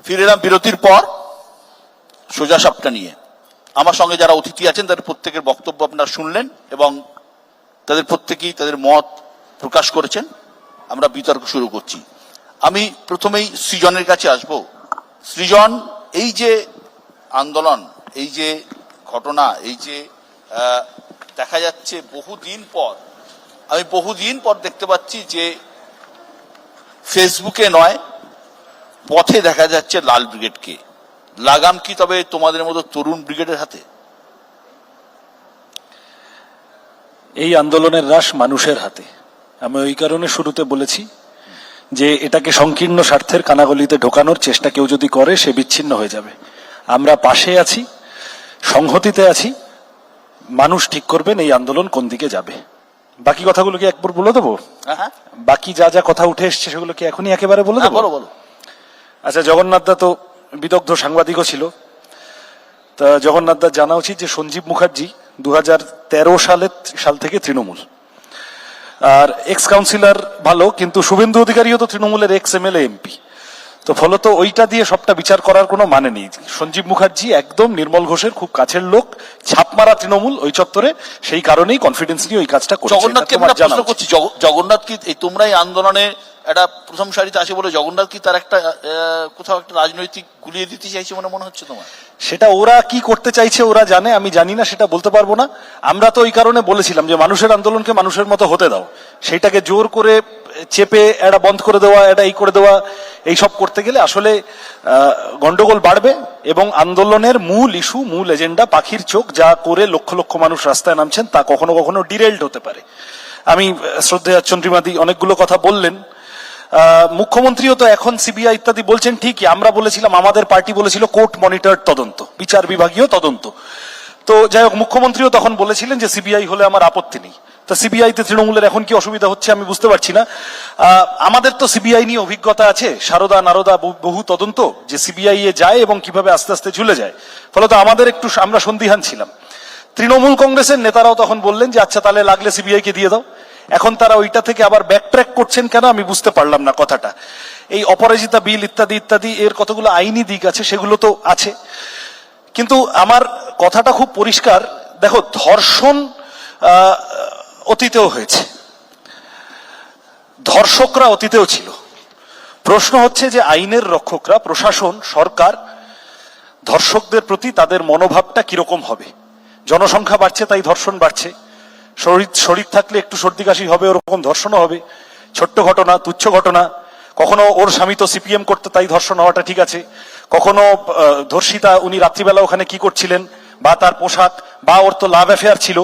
ফিরে এলাম বিরতির পর সোজা সাপটা নিয়ে। আমার সঙ্গে যারা অতিথি আছেন তাদের প্রত্যেকের বক্তব্য আপনারা শুনলেন এবং তাদের প্রত্যেকেই তাদের মত প্রকাশ করেছেন। আমরা বিতর্ক শুরু করছি। আমি প্রথমেই সৃজনের কাছে আসব। সৃজন, এই যে আন্দোলন, এই যে ঘটনা, এই যে দেখা যাচ্ছে বহুদিন পর, আমি বহুদিন পর দেখতে পাচ্ছি যে ফেসবুকে নয় পথে দেখা যাচ্ছে লাল ব্রিগেডকে। লাগাম কি তবে তোমাদের মতো তরুণ ব্রিগেডের হাতে? এই আন্দোলনের রাশ মানুষের হাতে। আমি ওই কারণে শুরুতে বলেছি যে এটাকে সংকীর্ণ স্বার্থের কানাগলিতে ঢোকানোর চেষ্টা কেউ যদি করে সে বিচ্ছিন্ন হয়ে যাবে। আমরা পাশে আছি, সংহতিতে আছি। মানুষ ঠিক করবেন এই আন্দোলন কোন দিকে যাবে। বাকি কথাগুলো কি একবার বলে দেবো? বাকি যা যা কথা উঠে এসছে সেগুলো কি এখনই একেবারে বলে দেবো? বলো বলো। আচ্ছা, জগন্নাথ দা তো বিদগ্ধ সাংবাদিকও ছিল। তা জগন্নাথ দা জানা উচিত যে সঞ্জীব মুখার্জি 2013 সাল থেকে তৃণমূল, আর এক্স কাউন্সিলর ভালো, কিন্তু শুভেন্দু অধিকারীও তো তৃণমূলের এক্স এমএলএ এমপি। তো ফলত ওইটা দিয়ে সবটা বিচার করার কোনো মানে নেই। সঞ্জীব মুখার্জি একদম নির্মল ঘোষের খুব কাছের লোক, ছাপমারা তৃণমূল ওই চত্বরে, সেই কারণেই কনফিডেন্স নিয়ে ওই কাজটা করছে। জগন্নাথকে আমরা প্রশ্ন করছি, জগন্নাথ কি এই তোমরা এই আন্দোলনে একটা প্রথম সারিতে আসে বলে জগন্নাথ কি তার একটা কোথাও একটা রাজনৈতিক গুলিয়ে দিতে চাইছে মনে হচ্ছে তোমার? সেটা ওরা কি করতে চাইছে ওরা জানে, আমি জানি না, সেটা বলতে পারবো না। আমরা তো ওই কারণে বলেছিলাম যে মানুষের আন্দোলনকে মানুষের মতো হতে দাও। সেইটাকে জোর করে চেপে এটা বন্ধ করে দেওয়া, এটা এই করে দেওয়া, এইসব করতে গেলে আসলে গন্ডগোল বাড়বে এবং আন্দোলনের মূল ইস্যু, মূল এজেন্ডা, পাখির চোখ যা করে লক্ষ লক্ষ মানুষ রাস্তায় নামছেন তা কখনো কখনো ডিরেল্ড হতে পারে। আমি শ্রদ্ধেয় চন্দ্রিমাদি অনেকগুলো কথা বললেন। মুখ্যমন্ত্রীও তো এখন সিবিআই ইত্যাদি বলছেন ঠিকই। আমরা বলেছিলাম, আমাদের পার্টি বলেছিল কোর্ট মনিটর তদন্ত, বিচার বিভাগীয় তদন্ত। তো যাই হোক, মুখ্যমন্ত্রীও তখন বলেছিলেন যে সিবিআই হলে আমার আপত্তি নেই। তা সিবিআইতে তৃণমূলের এখন কি অসুবিধা হচ্ছে আমি বুঝতে পারছি না। আমাদের তো সিবিআই নিয়ে অভিজ্ঞতা আছে, সারদা নারদা বহু তদন্ত, যে সিবিআই এ যায় এবং কিভাবে আস্তে আস্তে ঝুলে যায়। ফলত আমাদের একটু আমরা সন্দিহান ছিলাম। তৃণমূল কংগ্রেসের নেতারাও তখন বললেন যে আচ্ছা তাহলে লাগলে সিবিআই কে দিয়ে দাও। এখন তারা ওইটা থেকে আবার ব্যাকট্র্যাক করছেন কেন আমি বুঝতে পারলাম না কথাটা। এই অপরাজিতা বিল ইত্যাদি ইত্যাদি এর কতগুলো আইনি দিক আছে, সেগুলো তো আছে, কিন্তু আমার কথাটা খুব পরিষ্কার। দেখো, ধর্ষণ অতীতেও হয়েছে, ধর্ষকরা অতীতেও ছিল। প্রশ্ন হচ্ছে যে আইনের রক্ষকরা, প্রশাসন, সরকার ধর্ষকদের প্রতি তাদের মনোভাবটা কিরকম হবে। জনসংখ্যা বাড়ছে তাই ধর্ষণ বাড়ছে, শরীর থাকলে একটু সর্দি কাশি হবে, ওরকম ধর্ষণও হবে। ছোট্ট ঘটনা, তুচ্ছ ঘটনা। কখনো ওর স্বামী তো সিপিএম করতে তাই ধর্ষণ হওয়াটা ঠিক আছে, কখনো ধর্ষিতা উনি রাত্রিবেলা ওখানে কি করছিলেন, বা তার পোশাক, বা ওর তো লাভ অ্যাফেয়ার ছিল।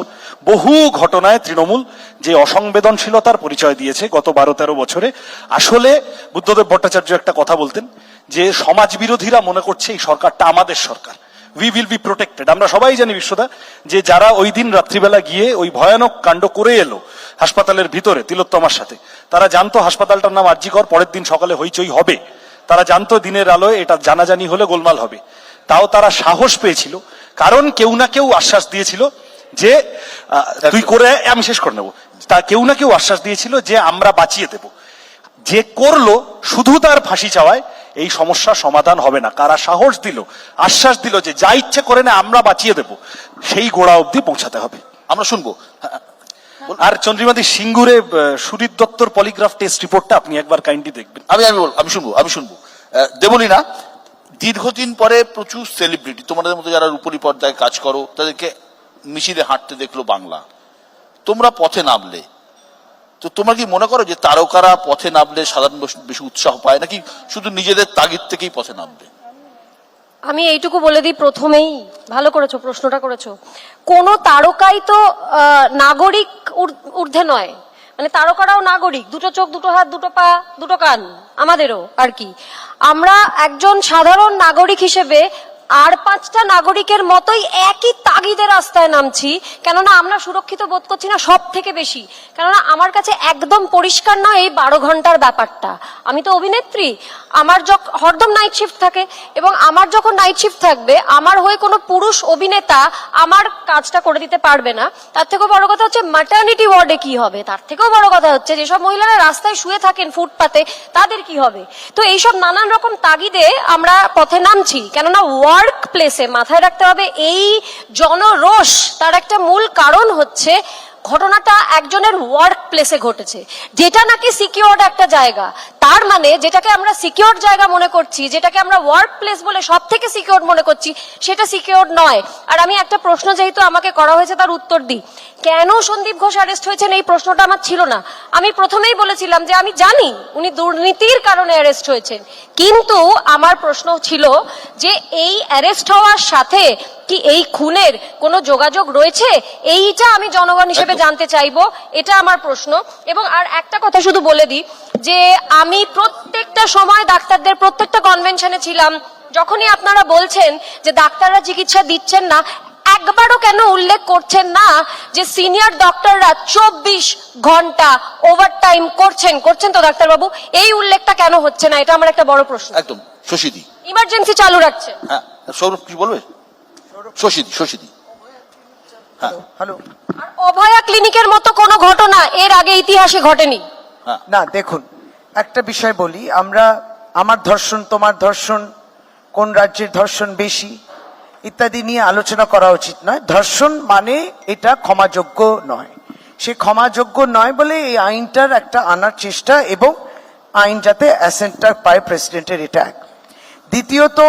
বহু ঘটনায় তৃণমূল যে অসংবেদনশীলতার পরিচয় দিয়েছে গত 12-13 বছরে। আসলে বুদ্ধদেব ভট্টাচার্য একটা কথা বলতেন যে সমাজ বিরোধীরা মনে করছে এই সরকারটা আমাদের সরকার, উই উইল বি প্রোটেক্টেড। আমরা সবাই জানি বিশ্বদা যে যারা ওই দিন রাত্রিবেলা গিয়ে ওই ভয়ানক কাণ্ড করে এলো হাসপাতালের ভিতরে তিলোত্তমার সাথে, তারা জানতো হাসপাতালটার নাম আরজিকর, পরের দিন সকালে হইচই হবে। তারা জানতো দিনের আলোয় এটা জানাজানি হলে গোলমাল হবে। তাও তারা সাহস পেয়েছিল, কারণ কেউ না কেউ আশ্বাস দিয়েছিল যে তুই করে, আমি শেষ করে নেবো, তা কেউ না কেউ আশ্বাস দিয়েছিল যে আমরা বাঁচিয়ে দেব। যে করলো শুধু তার ফাঁসি চাওয়ায় এই সমস্যার সমাধান হবে না। কারা সাহস দিল, আশ্বাস দিল যে যা ইচ্ছে করে না আমরা বাঁচিয়ে দেব, সেই গোড়া অবধি পৌঁছাতে হবে। আমরা শুনবো। আর চন্দ্রিমাদি, সিঙ্গুরে সুদীপ দত্তর পলিগ্রাফ টেস্ট রিপোর্টটা আপনি একবার কাইন্ডলি দেখবেন। আমি শুনবো। দেবলীনা, দীর্ঘদিন পরে প্রচুর সেলিব্রিটি, তোমাদের মতো যারা রূপলী পর্দায় কাজ করো, তাদেরকে মিছিলে হাঁটতে দেখলো বাংলা, তোমরা পথে নামলে, তো তোমরা কি মনে করো যে তারকারা পথে নামলে সাধারণ বেশি উৎসাহ পায়, নাকি শুধু নিজেদের তাগিদ থেকেই পথে নামবে? আমি এইটুকু বলে দিই প্রথমেই, ভালো করেছো প্রশ্নটা করেছো। কোন তারকাই তো নাগরিক ঊর্ধ্বে নয়, মানে তারকারাও নাগরিক, দুটো চোখ, দুটো হাত, দুটো পা, দুটো কান, আমাদেরও আর কি। আমরা একজন সাধারণ নাগরিক হিসেবে আর 5টা নাগরিকের মতোই একই তাগিদে রাস্তায় নামছি, কেননা আমরা সুরক্ষিত বোধ করছি না সব থেকে বেশি। কেননা আমার কাছে একদম পরিষ্কার নয় এই 12 ঘন্টার ব্যাপারটা। আমি তো অভিনেত্রী, আমার হরদম নাইট শিফট থাকে, এবং আমার যখন নাইট শিফট থাকবে আমার হয়ে কোনো পুরুষ অভিনেতা আমার কাজটা করে দিতে পারবে না। তার থেকেও বড় কথা হচ্ছে ম্যাটারনিটি ওয়ার্ডে কি হবে, তার থেকেও বড় কথা হচ্ছে যেসব মহিলারা রাস্তায় শুয়ে থাকেন ফুটপাতে তাদের কি হবে। তো এইসব নানান রকম তাগিদে আমরা পথে নামছি, কেননা ওয়ার্ক প্লেসে মাথায় রাখতে হবে এই জনরোষ তার একটা মূল কারণ হচ্ছে ঘটনাটা একজনের ওয়ার্ক প্লেসে ঘটেছে, যেটা নাকি সিকিউরড একটা জায়গা। তার মানে যেটাকে আমরা সিকিউরড জায়গা মনে করছি, যেটাকে আমরা ওয়ার্ক প্লেস বলে সব থেকে সিকিউরড মনে করছি, সেটা সিকিউরড নয়। আর আমি একটা প্রশ্ন যেহেতু আমাকে করা হয়েছে তার উত্তর দিই। কেন সন্দীপ ঘোষ অ্যারেস্ট হয়েছেন এই প্রশ্নটা আমার ছিল না। আমি প্রথমেই বলেছিলাম যে আমি জানি উনি দুর্নীতির কারণে অ্যারেস্ট হয়েছেন, কিন্তু আমার প্রশ্ন ছিল যে এই অ্যারেস্ট হওয়ার সাথে কি এই খুনের কোনো যোগাযোগ রয়েছে, এইটা আমি জনগণ হিসেবে জানতে চাইবো, এটা আমার প্রশ্ন। এবং আর একটা কথা শুধু বলে দিই যে আমি প্রত্যেকটা সময় ডাক্তারদের প্রত্যেকটা কনভেনশনে ছিলাম। যখনই আপনারা বলছেন যে ডাক্তাররা চিকিৎসা দিচ্ছেন না, একবারও কেন উল্লেখ করছেন না যে সিনিয়র ডক্টররা 24 ঘন্টা ওভারটাইম করছেন তো ডাক্তারবাবু, এই উল্লেখটা কেন হচ্ছে না, এটা আমার একটা বড় প্রশ্ন। একদম শশীদি। ইমার্জেন্সি চালু রাখছে। হ্যাঁ, সৌরভ কি বলবে? শশীদি। হ্যাঁ, হ্যালো। আর অভয়া ক্লিনিকের মতো কোনো ঘটনা এর আগে ইতিহাসে ঘটেনি। না দেখুন, একটা বিষয় বলি, আমার ধর্ষণ, তোমার ধর্ষণ, কোন রাজ্যের ধর্ষণ বেশি ইত্যাদি নিয়ে আলোচনা করা উচিত নয়। ধর্ষণ মানে এটা ক্ষমাযোগ্য নয়, সে ক্ষমাযোগ্য নয় বলে এই আইনটার একটা আনার চেষ্টা, এবং আইন যাতে অ্যাসেন্টটা পায় প্রেসিডেন্টের, এটা এক। দ্বিতীয়ত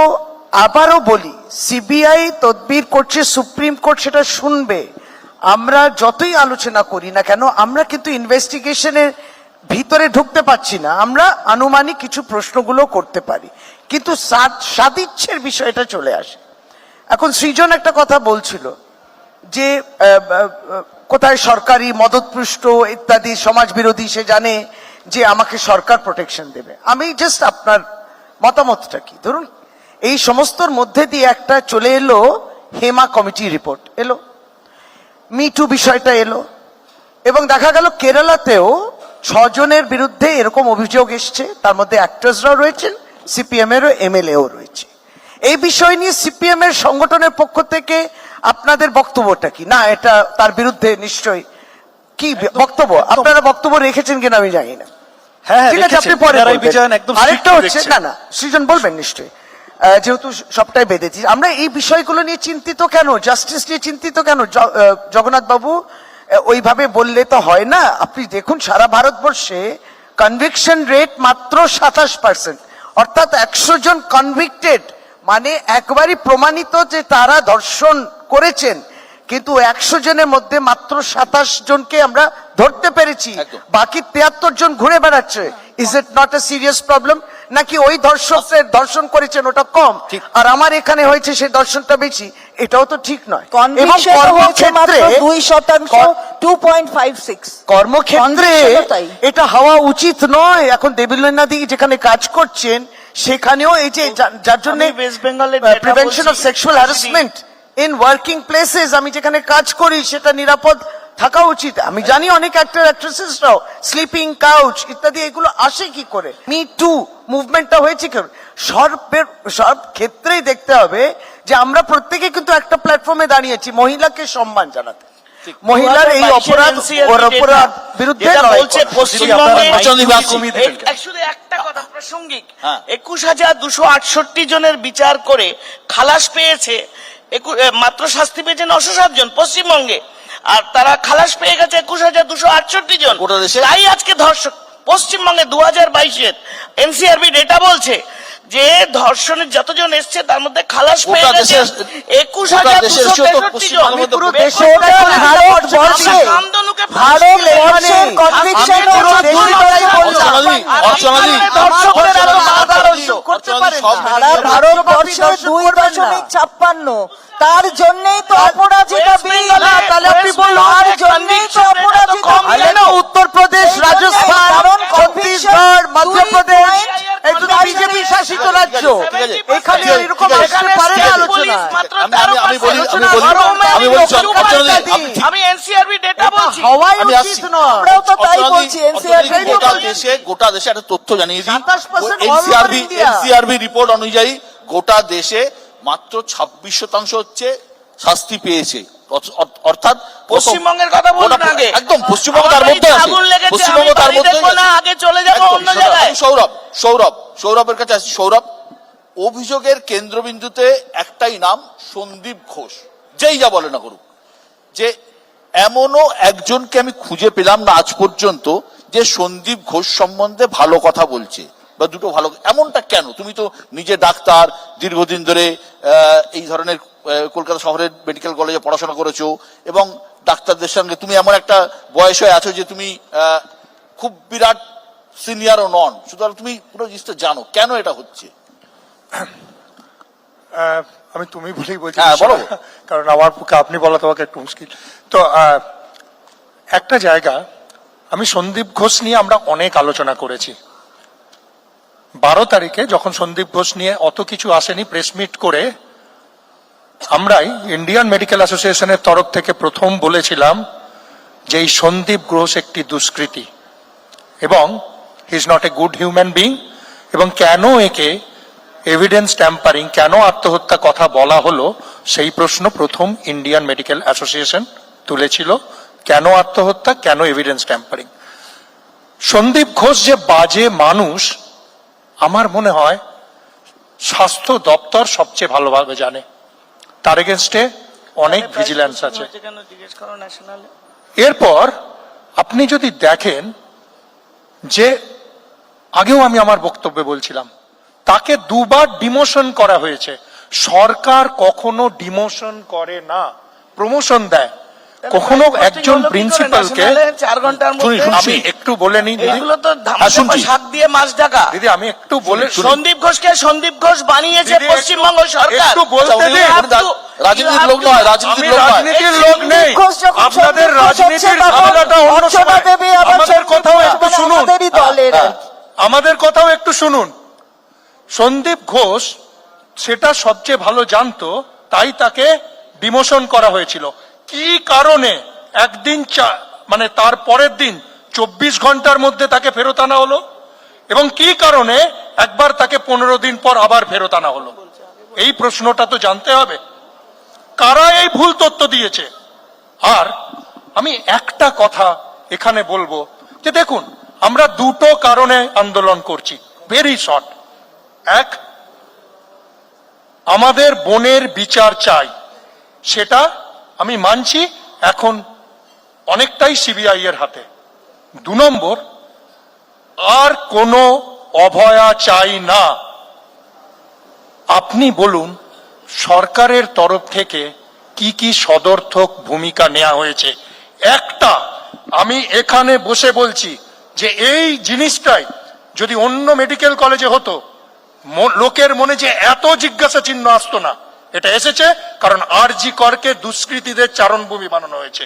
আবারও বলি, সিবিআই তদবির করছে, সুপ্রিম কোর্ট সেটা শুনবে। আমরা যতই আলোচনা করি না কেন, আমরা কিন্তু ইনভেস্টিগেশনের ভিতরে ঢুকতে পারছি না। আমরা আনুমানিক কিছু প্রশ্নগুলো করতে পারি, কিন্তু সাদিচ্ছের বিষয়টা চলে আসে। এখন সৃজন একটা কথা বলছিল যে কোথায় সরকারি মদতপুষ্ট ইত্যাদি সমাজ বিরোধী, সে জানে যে আমাকে সরকার প্রোটেকশন দেবে। আমি জাস্ট আপনার মতামতটা কি, ধরুন এই সমস্তর মধ্যে দিয়ে একটা চলে এলো হেমা কমিটি রিপোর্ট এলো, মি টু বিষয়টা এলো, এবং দেখা গেল কেরালাতেও 6 জনের বিরুদ্ধে এরকম অভিযোগ এসছে, তার মধ্যে অ্যাক্টর্সরাও রয়েছেন, সিপিএম এরও এমএলএও রয়েছে। এই বিষয় নিয়ে সিপিএম এর সংগঠনের পক্ষ থেকে আপনাদের বক্তব্যটা কি? না, এটা তার বিরুদ্ধে নিশ্চয়ই কি বক্তব্য, আপনারা বক্তব্য রেখেছেন কিনা আমি জানি না। হ্যাঁ, ঠিক আছে, আপনি পরে বলবেন। আরেকটা হচ্ছে, না সৃজন বলবেন নিশ্চয়ই, যেহেতু সবটাই বেঁধেছি। আমরা এই বিষয়গুলো নিয়ে চিন্তিত কেন, জাস্টিস নিয়ে চিন্তিত কেন? জগন্নাথ বাবু ওইভাবে বললে তো হয় না। আপনি দেখুন সারা ভারতবর্ষে কনভিকশন রেট মাত্র 27%, অর্থাৎ 100 জন কনভিক্টেড মানে একবারই প্রমাণিত যে তারা ধর্ষণ করেছেন, কিন্তু 100 জনের মধ্যে মাত্র 27 জনকে আমরা ধরতে পেরেছি, বাকি 73 জন ঘুরে বেড়াচ্ছে। Is it not a serious problem? নাকি ওই ধর্ষকের ধর্ষণ করেছেন ওটা কম, আর আমার এখানে হয়েছে সেই ধর্ষণটা বেশি? এটাও তো ঠিক নয়। এবং কর্মক্ষেত্রে 2%, 2.56 কর্মক্ষেত্রে এটা হওয়া উচিত নয়। এখন দেবিলনাদি যেখানে কাজ করছেন সেখানেও এই যে যার জন্য ওয়েস্ট বেঙ্গলের prevention of sexual harassment in working places, আমি যেখানে কাজ করি সেটা নিরাপদ থাকা উচিত। আমি জানি অনেক অ্যাক্টর অ্যাক্ট্রেসেসরাও স্লিপিং কাউচ ইত্যাদি এগুলো আসে কি করে, মি টু মুভমেন্টটা হয়েছে কি করে। সব ক্ষেত্রেই দেখতে হবে যে আমরা প্রত্যেকে কিন্তু একটা প্ল্যাটফর্মে দাঁড়িয়েছি মহিলাকে সম্মান জানাতে, মহিলার এই অপরাধ বিরুদ্ধে বলছে পশ্চিমবঙ্গে শুধু একটা কথা প্রাসঙ্গিক, 21,268 জনের বিচার করে খালাস পেয়েছে, মাত্র শাস্তি পেয়েছেন 907 জন পশ্চিমবঙ্গে, আর তারা খালাস পেয়ে গেছে 21,268 জন। তাই আজকে ধর্ষক পশ্চিমবঙ্গে 2022-এর এনসিআরবি ডেটা বলছে যে ধর্ষণের যতজন এসছে তার মধ্যে খালাস পেয়ে গেছে 21,263 জন। পুরো দেশে ভারতবর্ষের কনভিকশন ভারতবর্ষে 2.56, তার জন্যই তো অপরাজিতা বিল, তাহলে আপনি বলুন তার জন্যই তো অপরাজিতা উত্তরপ্রদেশ, রাজস্থান, ছত্তিশগড়, মধ্যপ্রদেশ এটা তো বিজেপি শাসিত রাজ্য, ঠিক আছে, এখানে ঠিক আছে, এরকম ঠিক আছে। আসতে পারে না আলোচনা। আমি এনসিআরবি ডেটা বলছি। হওয়াই আমি উচিত আসছি। নয়, আমরাও তো তাই অর্থনীতি- বলছি। অর্থনীতি এনসিআর গোটা দেশে একটা তথ্য জানিয়ে দিই। 27% all over India। NCRB report অনুযায়ী গোটা দেশে মাত্র 26% হচ্ছে শাস্তি পেয়েছে, অর্থাৎ পশ্চিমবঙ্গের কথা বলুন গোটা- আগে। একদম পশ্চিমবঙ্গ আমার তার মধ্যে বাড়িতে আছে, আগুন লেগেছে, পশ্চিমবঙ্গ আমি তার বাড়ি মধ্যে দেখবো না, আগে চলে যাবো অন্য জায়গায়। সৌরভের কাছে আসছি। অভিযোগের কেন্দ্রবিন্দুতে একটাই নাম, সন্দীপ ঘোষ। যেই যা বলে না করুক, যে এমনও একজনকে আমি খুঁজে পেলাম না আজ পর্যন্ত যে সন্দীপ ঘোষ সম্বন্ধে ভালো কথা বলছে বা দুটো ভালো, এমনটা কেন? তুমি তো নিজে ডাক্তার, দীর্ঘদিন ধরে এই ধরনের কলকাতা শহরের মেডিকেল কলেজে পড়াশোনা করেছো এবং ডাক্তারদের সঙ্গে তুমি এমন একটা বয়সে আছো যে তুমি খুব বিরাট সিনিয়রও নন, সুতরাং তুমি পুরো জিনিসটা জানো কেন এটা হচ্ছে। আমি তুমি বলেই বলছি, হ্যাঁ, বলো। কারণ আমার পক্ষে আপনি বলা তোমাকে একটু মুশকিল। তো একটা জায়গা, আমি সন্দীপ ঘোষ নিয়ে আমরা অনেক আলোচনা করেছি। 12 তারিখে যখন সন্দীপ ঘোষ নিয়ে অত কিছু আসেনি, প্রেস মিট করে আমরাই ইন্ডিয়ান মেডিকেল অ্যাসোসিয়েশনের তরফ থেকে প্রথম বলেছিলাম যে এই সন্দীপ ঘোষ একটি দুষ্কৃতী এবং he is not a good human being, এবং কেন একে এভিডেন্স ট্যাম্পারিং, কেন আত্মহত্যা কথা বলা হলো, সেই প্রশ্ন প্রথম ইন্ডিয়ান মেডিকেল অ্যাসোসিয়েশন তুলেছিল। কেন আত্মহত্যা, কেন এভিডেন্স ট্যাম্পারিং। সন্দীপ ঘোষ যে বাজে মানুষ, আমার মনে হয় স্বাস্থ্য দপ্তর সবচেয়ে ভালোভাবে জানে। তার এগেনস্টে অনেক ভিজিল্যান্স আছে। জিজ্ঞেস করো ন্যাশনালে। এরপর আপনি যদি দেখেন যে আগেও আমি আমার বক্তব্যে বলছিলাম, তাকে 2 বার ডিমোশন করা হয়েছে। সরকার কখনো ডিমোশন করে না, প্রমোশন দেয়। কখনো একজন প্রিন্সিপালকে 4 ঘন্টার মধ্যে আমি একটু বলে নিই দিদি। এগুলো তো শুনছি। শাক দিয়ে মাছ ঢাকা। দিদি আমি একটু বলে সন্দীপ ঘোষকে সন্দীপ ঘোষ বানিয়েছে দিদি, পশ্চিমবঙ্গ সরকার। একটু বলতে দিন। রাজনীতির লোক নয়, আমি রাজনীতির লোক নয়। রাজনীতির লোক নেই, ঘোষ যখন আপনাদের সন্দীপ ঘোষ রাজনীতির হচ্ছে, তখন ঝামেলাটা অন্য অর্চনা সময়। দেবী আবার আমাদের সন্দীপ কথাও ঘোষ একটু মানে শুনুন, আমাদেরই দলের। আমাদের কথাও একটু শুনুন। সন্দীপ ঘোষ সেটা সবচেয়ে ভালো জানতো, তাই তাকে ডিমোশন করা হয়েছিল। কি কারণে একদিন মানে তার পরের দিন 24 ঘন্টার মধ্যে তাকে ফেরত আনা হলো, এবং কি কারণে একবার তাকে 15 দিন পর আবার ফেরত আনা হলো, এই প্রশ্নটা তো জানতে হবে। কারা এই ভুল তথ্য দিয়েছে? আর আমি একটা কথা এখানে বলবো যে দেখুন, আমরা 2টো কারণে আন্দোলন করছি, ভেরি শর্ট। এক, আমাদের বোনের বিচার চাই, সেটা আমি মানছি এখন অনেকটাই সিবিআই এর হাতে। 2 নম্বর, আর কোনো অভয়া চাই না। আপনি বলুন সরকারের তরফ থেকে কি কি সদর্থক ভূমিকা নেওয়া হয়েছে। একটা, আমি এখানে বসে বলছি যে এই জিনিসটাই যদি অন্য মেডিকেল কলেজে হতো, লোকের মনে যে এত জিজ্ঞাসা চিহ্ন আসতো না। এটা এসেছে কারণ আরজি করকে দুষ্কৃতীদের চারণভূমি বানানো হয়েছে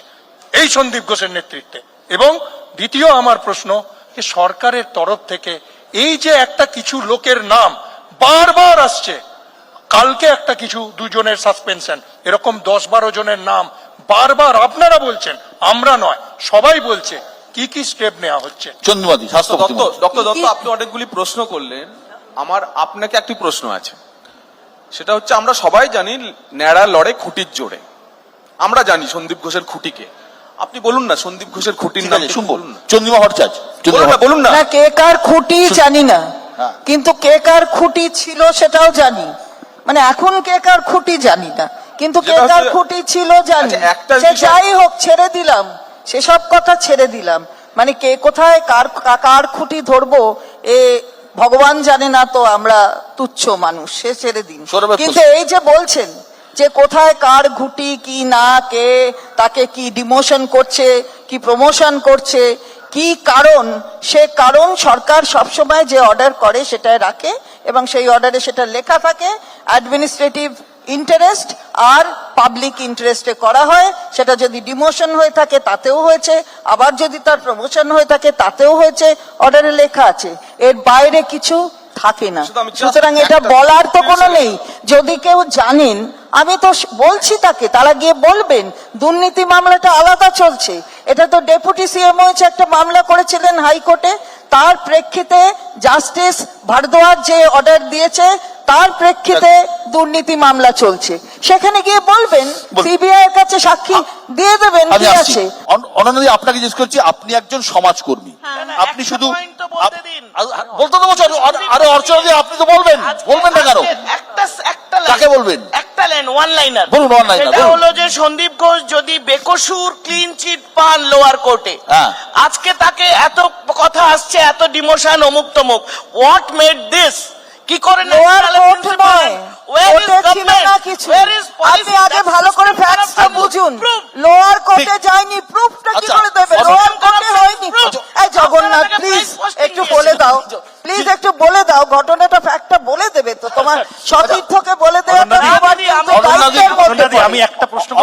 এই সন্দীপ ঘোষের নেতৃত্বে। এবং দ্বিতীয় আমার প্রশ্ন, যে সরকারের তরফ থেকে এই যে একটা কিছু লোকের নাম বারবার আসছে, কালকে একটা কিছু 2 জনের সাসপেনশন, এরকম 10-12 জনের নাম বারবার আপনারা বলছেন, আমরা নয় সবাই বলছে, কি কি স্টেপ নেওয়া হচ্ছে? চন্দ্রমাদি স্বাস্থ্য ডক্টর দত্ত, আপনি অনেকগুলি প্রশ্ন করলেন, আমার আপনাকে একটি প্রশ্ন আছে। সেটা হচ্ছে, আমরা সবাই জানি ন্যাড়া লড়ে খুঁটির জোরে, আমরা জানি সন্দীপ ঘোষের খুঁটিকে। আপনি বলুন না সন্দীপ ঘোষের খুঁটির নাম শুনবো। বলুন না, চন্দ্রিমা ভট্টাচার্য, বলুন না। না, কে কার খুঁটি জানি না, হ্যাঁ। কিন্তু কে কার খুঁটি ছিল সেটাও জানি। মানে এখন কে কার খুঁটি জানি না, কিন্তু কে যেটা কার হচ্ছে- খুঁটি ছিল জানি। আচ্ছা, একটা সে বিষয়- যাই হোক, ছেড়ে দিলাম সেসব কথা, ছেড়ে দিলাম। মানে কে কোথায় কার কার খুঁটি ধরবো এ ভগবান জানে না, তো আমরা তুচ্ছ মানুষ, সে ছেড়ে দিন। সৌরভের কিন্তু এই যে বলছেন যে কোথায় কার ঘুটি কি না, কে তাকে কি ডিমোশন করছে, কি প্রমোশন করছে, কি কারণ, সে কারণ সরকার সবসময় যে অর্ডার করে সেটাই রাখে, এবং সেই অর্ডারে সেটা লেখা থাকে। অ্যাডমিনিস্ট্রেটিভ ইন্টারেস্ট আর পাবলিক ইন্টারেস্টে করা হয়। সেটা যদি ডিমোশন হয়ে থাকে তাতেও হয়েছে, আবার যদি তার প্রমোশন হয়ে থাকে তাতেও হয়েছে, অর্ডারে লেখা আছে। এর বাইরে কিছু থাকে না। শুধু আমি just সুতরাং এটা একটা- বলার তো কোনো please, নেই। যদি কেউ জানেন, আমি তো বলছি তাকে, তারা গিয়ে বলবেন দুর্নীতি মামলাটা আলাদা চলছে। এটা তো ডেপুটি সিএম হয়েছে, একটা মামলা করেছিলেন হাইকোর্টে, তার প্রেক্ষিতে জাস্টিস ভারদ্বাজ যে অর্ডার দিয়েছে তার প্রেক্ষিতে দুর্নীতি মামলা চলছে। সেখানে গিয়ে বলবেন, সিবিআই এর কাছে সাক্ষী দিয়ে দেবেন আমি কি আসছি আছে। অনন্যদি, আপনাকে জিজ্ঞেস করছি, আপনি একজন সমাজকর্মী, আপনি একটা শুধু point তো বলতে দিন। বলতে দেবো, আরে অর্চনা দিয়ে আপনি তো বলবেন, বলবেন না কেন? একটা line, কাকে বলবেন? একটা লাইন, ওয়ান লাইনার বলুন, one liner, সেটা বলুন। হলো যে সন্দীপ ঘোষ যদি বেকসুর ক্লিন চিট পান লোয়ার কোর্টে, হ্যাঁ। আজকে তাকে এত কথা আসছে, এত ডিমোশন, অমুক তমুক, হোয়াট মেড দিস? কি করে লোয়ার কোর্ট নয়, কোর্টে ছিল না কিছু। আপনি আগে ভালো করে ফ্যাক্টসটা বুঝুন। লোয়ার কোর্টে যায়নি, প্রুফটা কি আচ্ছা, করে দেবে? আচ্ছা, লোয়ার কোর্টে হয়নি। proof। এই জগন্নাথ, আপনারা প্লিজ price posting একটু দিয়েছেন। বলে দাও, প্লিজ একটু বলে দাও, ঘটনাটা ফ্যাক্টটা বলে দেবে তো। তোমার সতীর্থকে বলে দেওয়া তো অনন্যাদি, তোমার কিন্তু অনন্যাদি, দায়িত্বের মধ্যে অনন্যাদি, পড়ে। আমি একটা প্রশ্ন করবো।